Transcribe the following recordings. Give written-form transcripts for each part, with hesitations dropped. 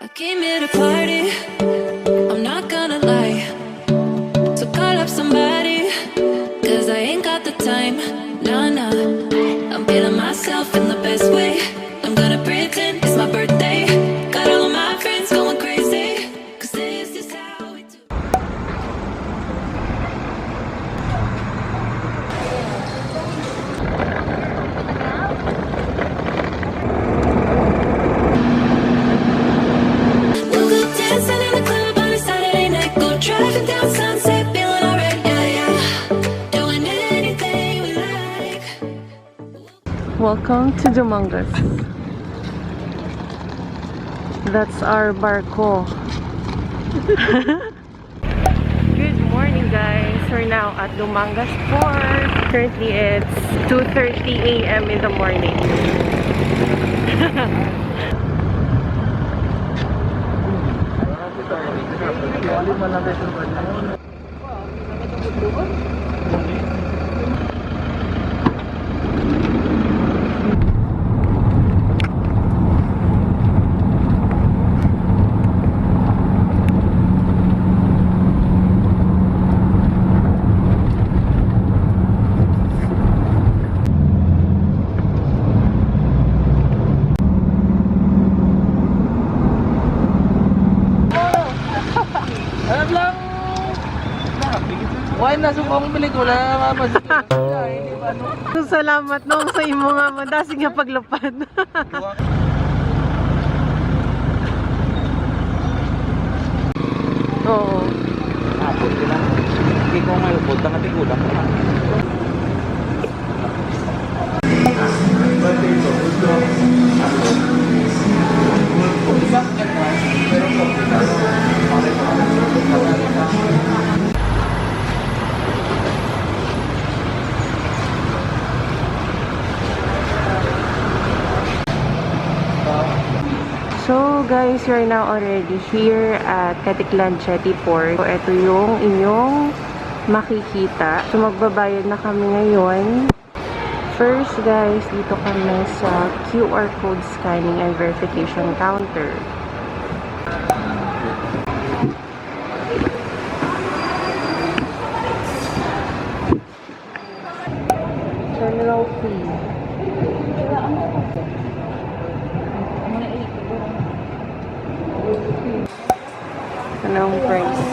I came here to party, I'm not gonna lie. So call up somebody, cause I ain't got the time. Nah, nah, I'm feeling myself in the best way. I'm gonna pretend it's my birthday. Got all of my friends going crazy, cause this is how we do. Woke up dancing in the club on a Saturday night. Go driving down Sunset, feeling alright, yeah, yeah. Doing anything we like. Welcome to Dumangas. That's our barko. Good morning, guys. We're now at Dumangas Port. Currently, it's 2:30 a.m. in the morning. Why na subong pelikula mamasik. Salamat nung sa imo nga mandasi nga paglupad. Oo. Tapos sila. Hindi ko ngayon punta nga tigulang. So guys, we're now already here at Caticlan Jetty Port. So ito yung inyong makikita. So magbabayad na kami ngayon. First guys, dito kami sa QR code scanning and verification counter. Terminal fee. Anong price?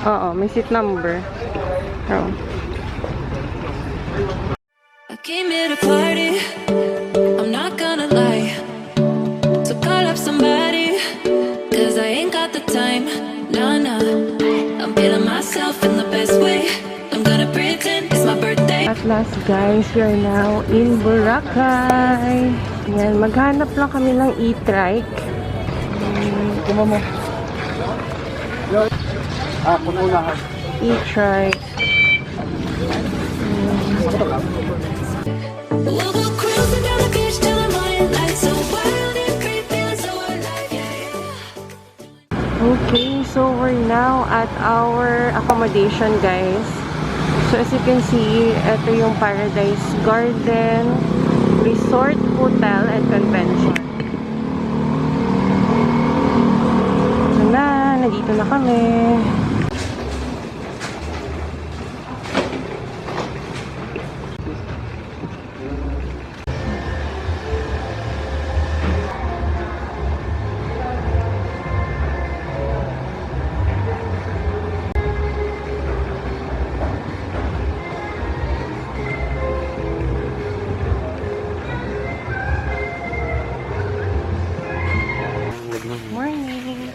Oo, may seat number. Oh. I came here to party, I'm not gonna lie. So call up somebody, cause I ain't got the time. Nah, nah, I'm feeling myself in the best way. I'm gonna pretend it's my birthday. At last guys, we are now in Boracay. Yan, maghanap lang kami ng e-trike. Kuma mo. Puno na. E-trike. We'll go cruising down the beach till the morning light, so wild and free, feeling so alive, yeah, yeah. Okay, so we're now at our accommodation guys. So as you can see, ito yung Paradise Garden Resort, Hotel, and Convention. So na, nandito na kami.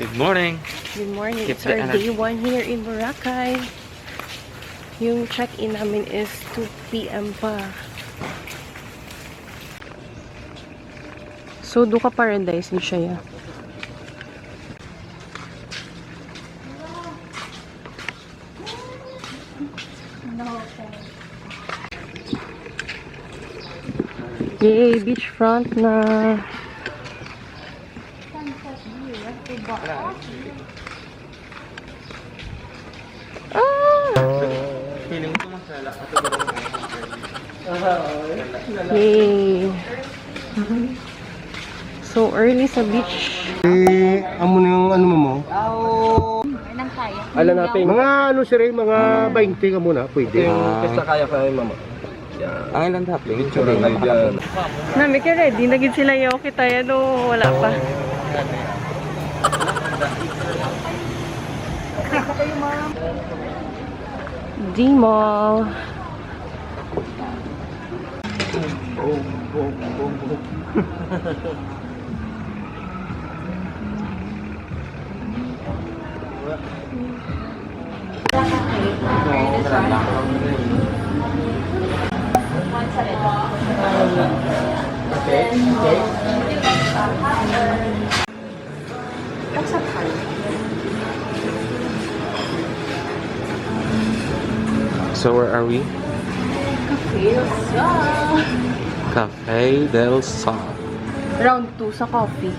Good morning. Good morning. Keep It's the our energy. day 1 here in Boracay. Yung check-in namin is 2 p.m. pa. So, Duka Paradise ni siya. Yay, beachfront na. Ah! Feeling ko masala. Yay. So early sa beach. Amo na yung ano mo? Alam natin. Mga ano sir, mga 20 ka muna, pwede. Basta kaya mama. Ang Island Hopping. Picture na dyan. Nami ka ready, naging sila yaw kita yan o wala pa. D-Mall. So where are we? Cafe del Sol. Round 2 sa coffee.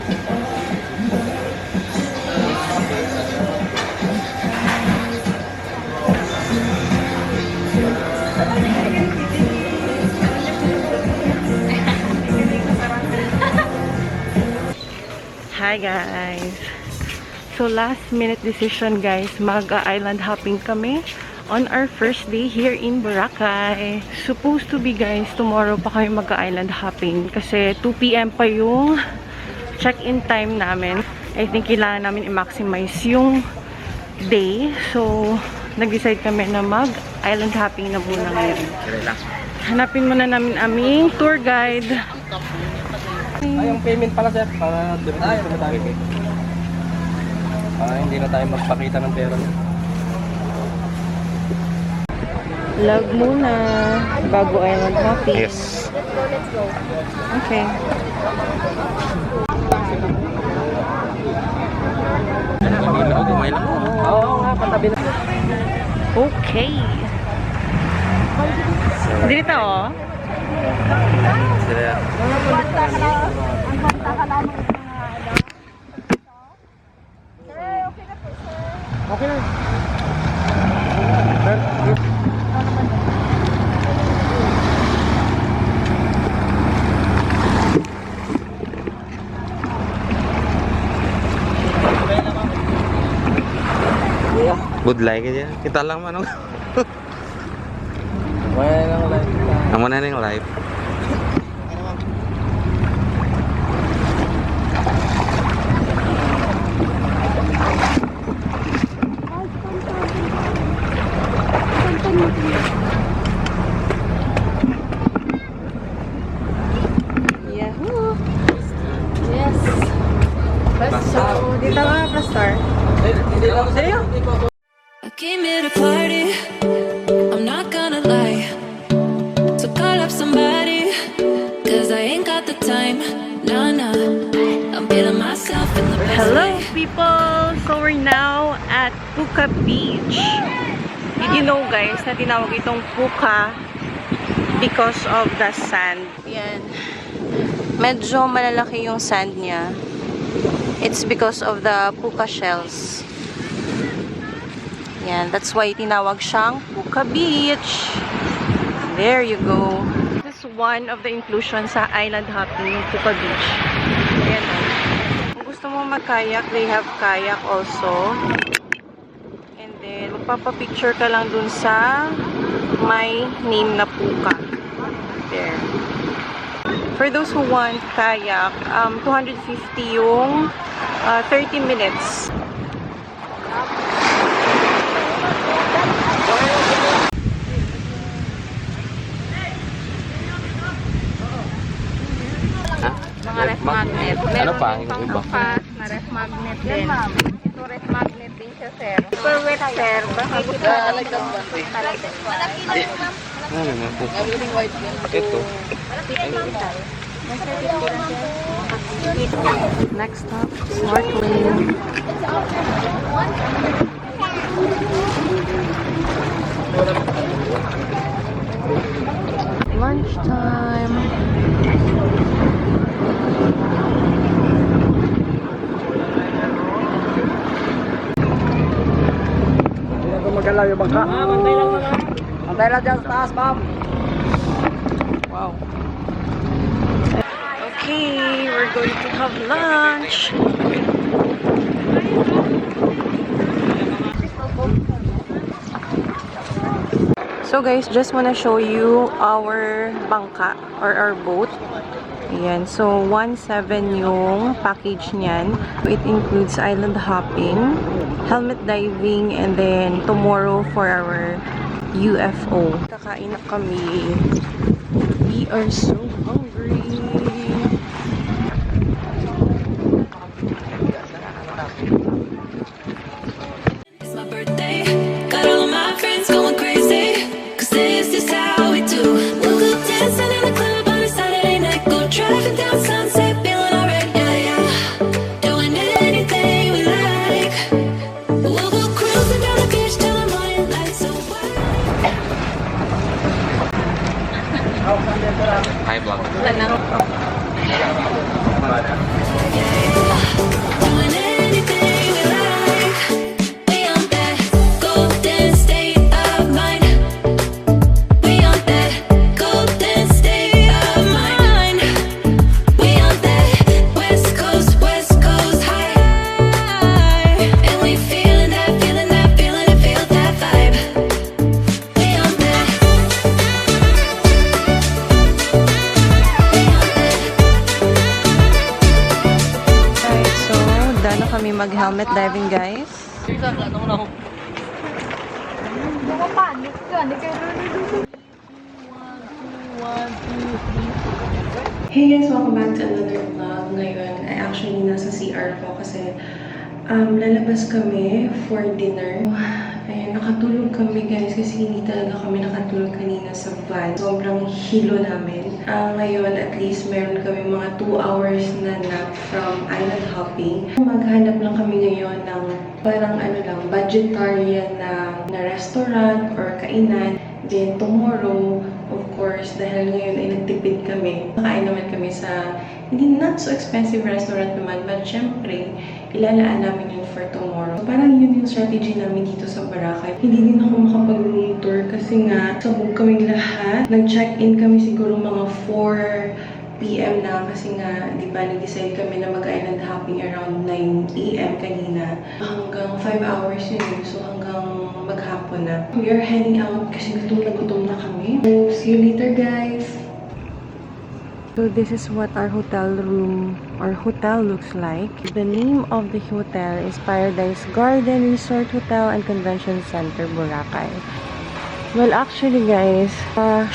Hi guys! So last minute decision guys, mag-island hopping kami on our first day here in Boracay. Supposed to be guys, tomorrow pa kami mag-island hopping kasi 2 PM pa yung check-in time namin. I think kailangan namin i-maximize yung day. So nag-decide kami na mag-island hopping na muna ngayon. Hanapin muna namin aming tour guide. Ay, yung payment pala sir, para diretso na tayo. Para hindi na tayo magpakita ng pera. Log muna bago island hopping. Yes. Okay. Kumay lang. Oo nga, patabi na. Okay. Dito oh. Sila. Okay na. Good like aja. Kita lang man. Wala nang live. Amo na ning live. Yahoo! Yes! So, dito nga, Prestar. I came here to party, I'm not gonna lie. So call up somebody, cause I ain't got the time. Nah, nah, I'm feeling myself in the best Hello way. people! So we're now at Puka Beach. Did you know guys na tinawag itong Puka because of the sand? Yan. Medyo malalaki yung sand niya. It's because of the Puka shells. Yan. That's why tinawag siyang Puka Beach. There you go. This is one of the inclusions sa island hopping, yung Puka Beach. Ayan o. Kung gusto mo mag-kayak, they have kayak also. And then, magpapapicture ka lang dun sa may name na Puka. There. For those who want kayak, 250 yung 30 minutes. Mga ref magnet. Ano pa? Meron Yung pang iba? kapas na ref magnet din. Ito ref magnet din siya, sir. Super wet, sir. Baka gusto mo talagang talaga. Ano na po? Ito. Next stop, snorkeling. Lunchtime. Yan lang yung bangka. Bantay lang naman. Bantay lang dyan sa taas, ma'am. Wow. Okay, we're going to have lunch. So guys, just wanna show you our bangka or our boat. Ayan, so 1.7 yung package niyan. It includes island hopping, helmet diving, and then tomorrow for our UFO. Kakain na kami. We are so hungry. It's my birthday. Got all of my friends going crazy. 'Cause this is how we do. We'll go dancing in the club on a Saturday night. Go driving down Sunset, feeling alright, yeah, yeah. Doing anything we like. We'll go cruising down the beach till the morning light. So what? Hi, vlog. Doing anything we like. We on that golden state of mind. We on that golden state of mind. We on that West Coast high. And we feeling that, feeling it, feel that vibe. We on that. Alright, so done na kami mag-helmet diving, guys. Hey guys, welcome back to another vlog. Ngayon, I actually nasa CR po kasi lalabas kami for dinner. Ayan, nakatulog kami guys kasi hindi talaga kami nakatulog kanina sa van. Sobrang hilo namin. Ngayon, at least meron kami mga 2 hours na nap from island hopping. Maghanap lang kami ngayon ng parang budgetarian na restaurant or kainan. Then tomorrow, of course, dahil ngayon ay nagtipid kami, nakain naman kami sa hindi not so expensive restaurant naman, but syempre, ilalaan namin yun for tomorrow. So, parang yun yung strategy namin dito sa Boracay. Hindi din ako makapag-room tour kasi nga, sabog kaming lahat. Nag-check-in kami siguro mga 4 PM na kasi nga, di ba, nag-decide kami na mag-island hopping around 9 AM kanina. Hanggang 5 hours yun. So, hanggang maghapon na. We are heading out kasi gutom na kami. So, see you later, guys! So, this is what our hotel room or hotel looks like. The name of the hotel is Paradise Garden Resort Hotel and Convention Center, Boracay. Well, actually, guys,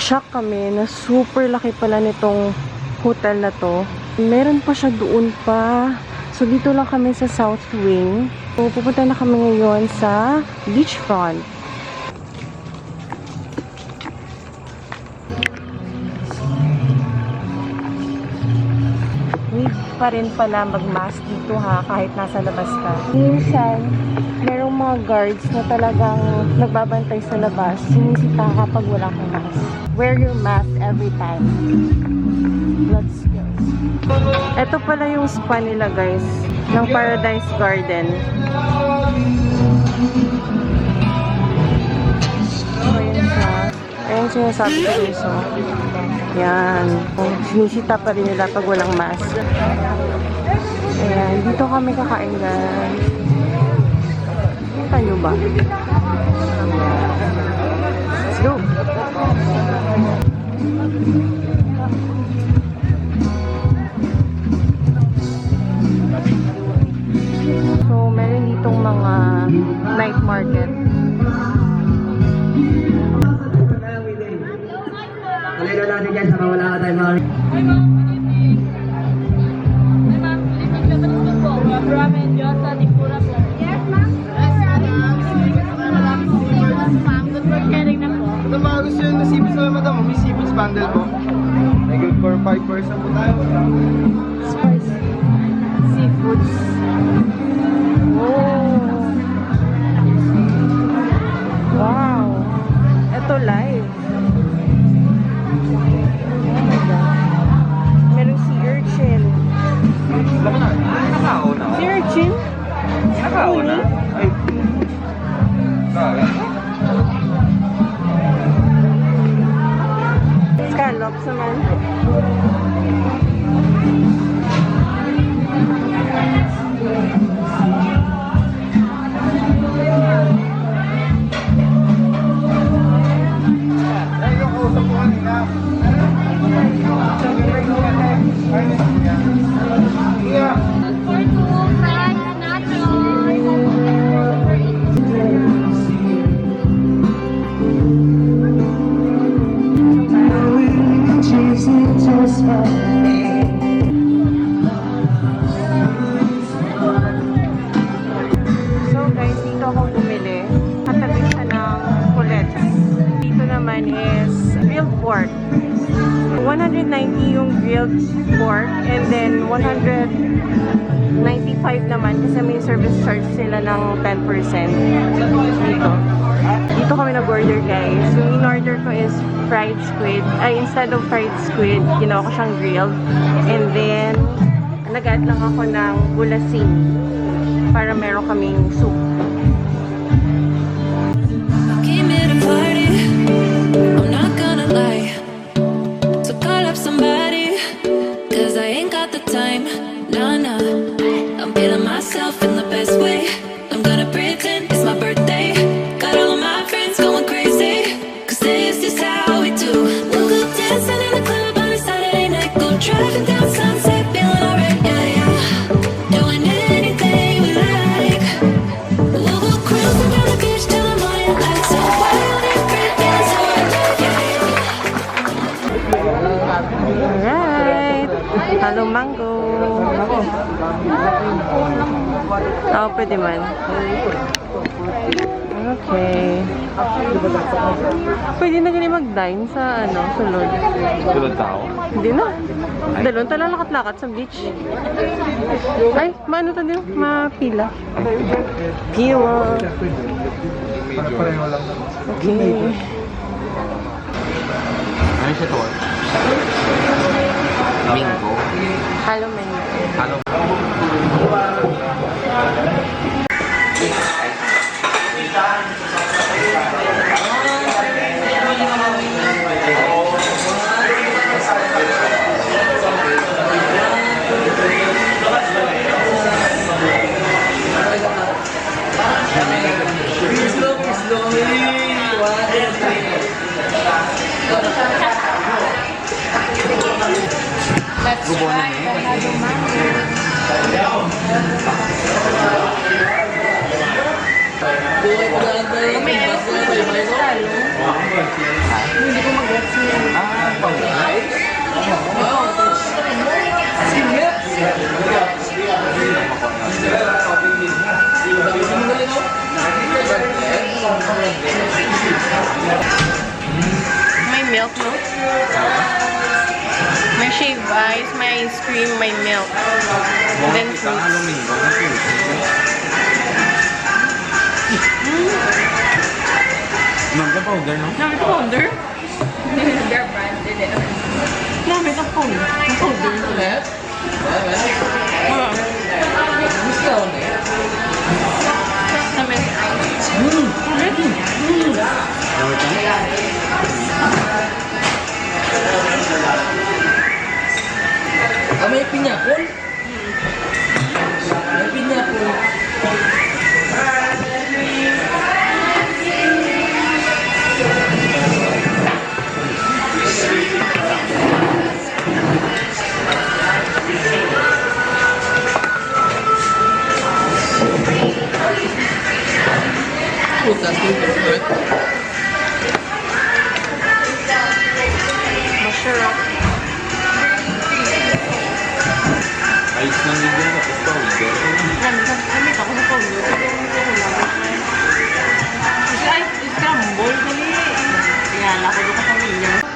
shock kami na super laki pala nitong hotel na to. Meron pa siya doon pa. So, dito lang kami sa South Wing. So, pupunta na kami ngayon sa beachfront. Need pa rin pala mag-mask dito ha, kahit nasa labas ka. Minsan, merong mga guards na talagang nagbabantay sa labas. Sinisita kapag wala kang mask. Wear your mask every time. Let's go. Ito pala yung spa nila, guys, ng Paradise Garden. So, yun siya. Ayun sinasabi ko guys, so. Yan. Sinisita pa rin nila pag walang mask. Ayan. Dito kami kakain, guys. Kita nyo ba? Let's go! So, meron ditong mga night market. Halika natin dyan, saka wala ka tayo mga... Hi ma'am, good evening. Hi ma'am, good evening. Dapat ito po. Ramen, Diyosa, Nikura po. Yes ma'am. Yes ma'am. Good for caring na po. Ito mga gusto yung nasipis na madam, may seafoods bundle po. May good for 5 person po tayo. Spicy seafoods. Oh. Wow. Ito live. Merong sea urchin. Nakao na. Sea urchin? Nakao na. Ay. Sorry. Tops naman. For two fries, So guys, dito ako bumili. Katabi siya ng kuletas. Dito naman is grilled pork. 190 yung grilled pork and then 195 naman kasi may service charge sila ng 10% dito. Dito kami nag-order guys. Yung in-order ko is fried squid. Ay, instead of fried squid, ginawa ko siyang grilled. And then, nag-add lang ako ng bulasin para meron kaming soup. Came here to party, I'm not gonna lie. So call up somebody, cause I ain't got the time. Nah, nah, I'm feeling myself in the best way. I'm gonna pretend it's my birthday. Got all of my friends going crazy, cause this is how we do. We'll go dancing in the club on a Saturday night. Go driving down Sunset, feeling alright, yeah, yeah. Doing anything we like. We'll go cruising down the beach till the morning light. So wild and free, feeling so alive, yeah, yeah. Alright! Hello, mango! Oo, pwede man. Okay. Pwede na ganyan mag-dine sa sulod. Sulod tao? Hindi na. Dalon tala lakat-lakat sa beach. Ay, maano to din? Mapila. Pila. Pareho lang. Okay. Ano siya to? Mingo. Hello, mango. Ano? Let's try Panado Mango. May S na talo. Hindi ko mag-gets niya. May milk, no? May shaved ice, may ice cream, may milk. And then fruits. Mangga powder, no? Namit ang powder? They're branded it. Namit ang powder. Ang powder ulit? Namin. May pinyapon? May pinyapon. Putas, ito. Masarap. Ayos lang din yan. Tapos powder. Namit ako sa powder. Kasi ay, scramble. Dali. Ayan, ako doon sa pamilya.